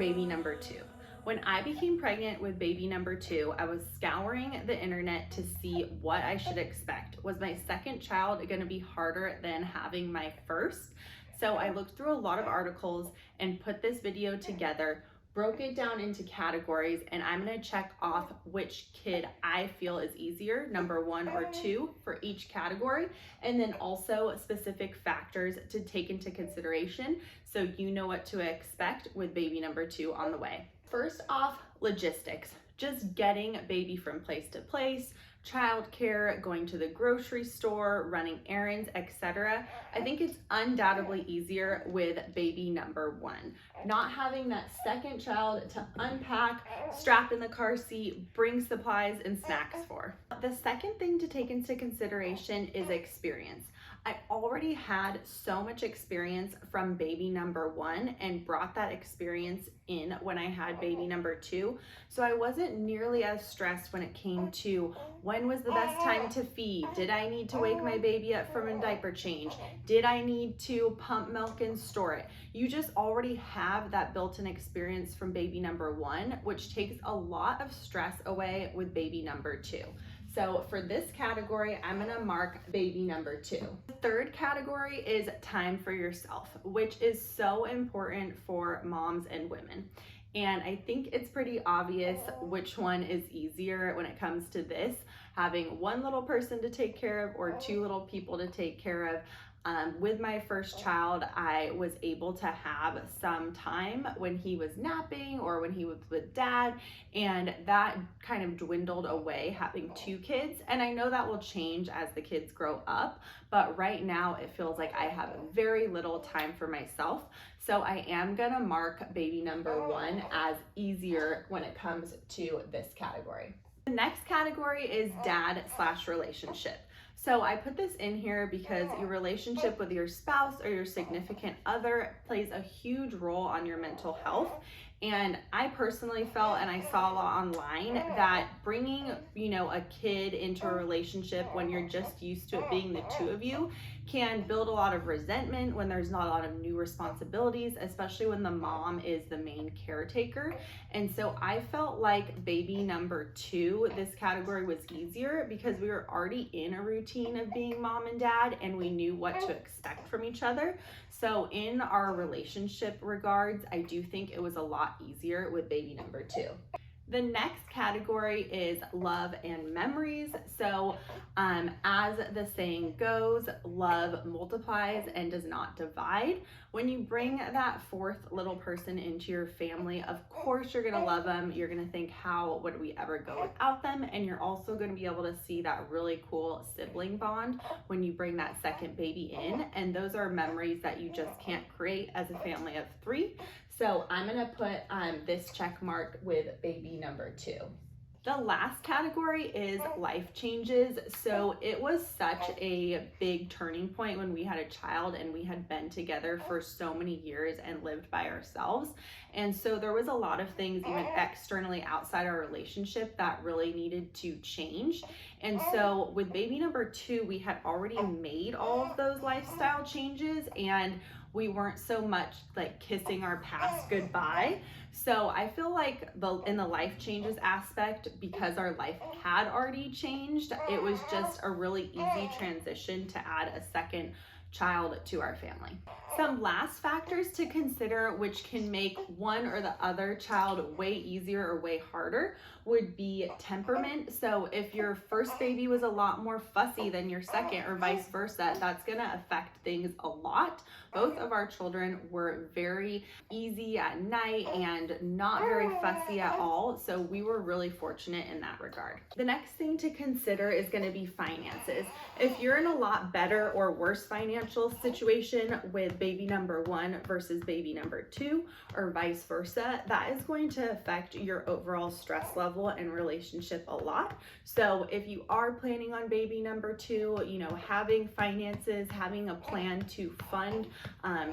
baby number two. When I became pregnant with baby number two, I was scouring the internet to see what I should expect. Was my second child going to be harder than having my first? So I looked through a lot of articles and put this video together, broke it down into categories, and I'm going to check off which kid I feel is easier, number one or two for each category, and then also specific factors to take into consideration so you know what to expect with baby number two on the way. First off, logistics, just getting baby from place to place, childcare, going to the grocery store, running errands, etc. I think it's undoubtedly easier with baby number one. Not having that second child to unpack, strap in the car seat, bring supplies and snacks for. The second thing to take into consideration is experience. I already had so much experience from baby number one and brought that experience in when I had baby number two. So I wasn't nearly as stressed when it came to when was the best time to feed? Did I need to wake my baby up from a diaper change? Did I need to pump milk and store it? You just already have that built-in experience from baby number one, which takes a lot of stress away with baby number two. So for this category, I'm gonna mark baby number two. The third category is time for yourself, which is so important for moms and women. And I think it's pretty obvious which one is easier when it comes to this, having one little person to take care of or two little people to take care of. With my first child, I was able to have some time when he was napping or when he was with dad, and that kind of dwindled away having two kids. And I know that will change as the kids grow up, but right now it feels like I have very little time for myself. So I am gonna mark baby number one as easier when it comes to this category. The next category is dad/relationship. So I put this in here because your relationship with your spouse or your significant other plays a huge role on your mental health. And I personally felt, and I saw a lot online, that bringing, a kid into a relationship when you're just used to it being the two of you can build a lot of resentment when there's not a lot of new responsibilities, especially when the mom is the main caretaker. And so I felt like baby number two, this category was easier because we were already in a routine of being mom and dad and we knew what to expect from each other. So in our relationship regards, I do think it was a lot easier with baby number two. The next category is love and memories. So as the saying goes, love multiplies and does not divide. When you bring that fourth little person into your family, of course you're gonna love them. You're gonna think, how would we ever go without them? And you're also gonna be able to see that really cool sibling bond when you bring that second baby in. And those are memories that you just can't create as a family of three. So I'm gonna put this check mark with baby number two. The last category is life changes. So it was such a big turning point when we had a child and we had been together for so many years and lived by ourselves. And so there was a lot of things even externally outside our relationship that really needed to change. And so with baby number two, we had already made all of those lifestyle changes and we weren't so much like kissing our past goodbye. So I feel like in the life changes aspect, because our life had already changed, it was just a really easy transition to add a second child to our family. Some last factors to consider which can make one or the other child way easier or way harder would be temperament. So if your first baby was a lot more fussy than your second or vice versa, that's gonna affect things a lot. Both of our children were very easy at night and not very fussy at all. So we were really fortunate in that regard. The next thing to consider is gonna be finances. If you're in a lot better or worse financial situation with baby number one versus baby number two or vice versa, that is going to affect your overall stress level and relationship a lot. So if you are planning on baby number two, having finances, having a plan to fund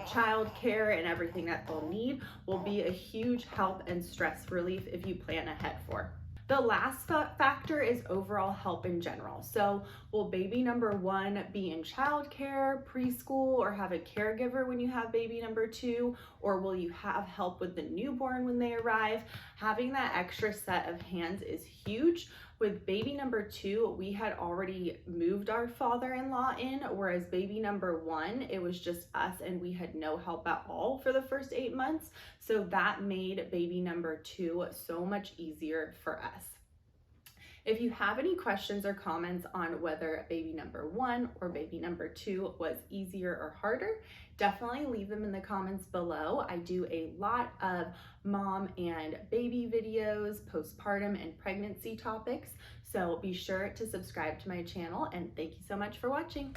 child care and everything that they'll need will be a huge help and stress relief if you plan ahead for. The last factor is overall help in general. So will baby number 1 be in childcare, preschool, or have a caregiver when you have baby number 2? Or will you have help with the newborn when they arrive? Having that extra set of hands is huge. With baby number 2, we had already moved our father-in-law in, whereas baby number 1, it was just us and we had no help at all for the first 8 months. So that made baby number 2 so much easier for us. If you have any questions or comments on whether baby number 1 or baby number 2 was easier or harder, definitely leave them in the comments below. I do a lot of mom and baby videos, postpartum and pregnancy topics, so be sure to subscribe to my channel, and thank you so much for watching.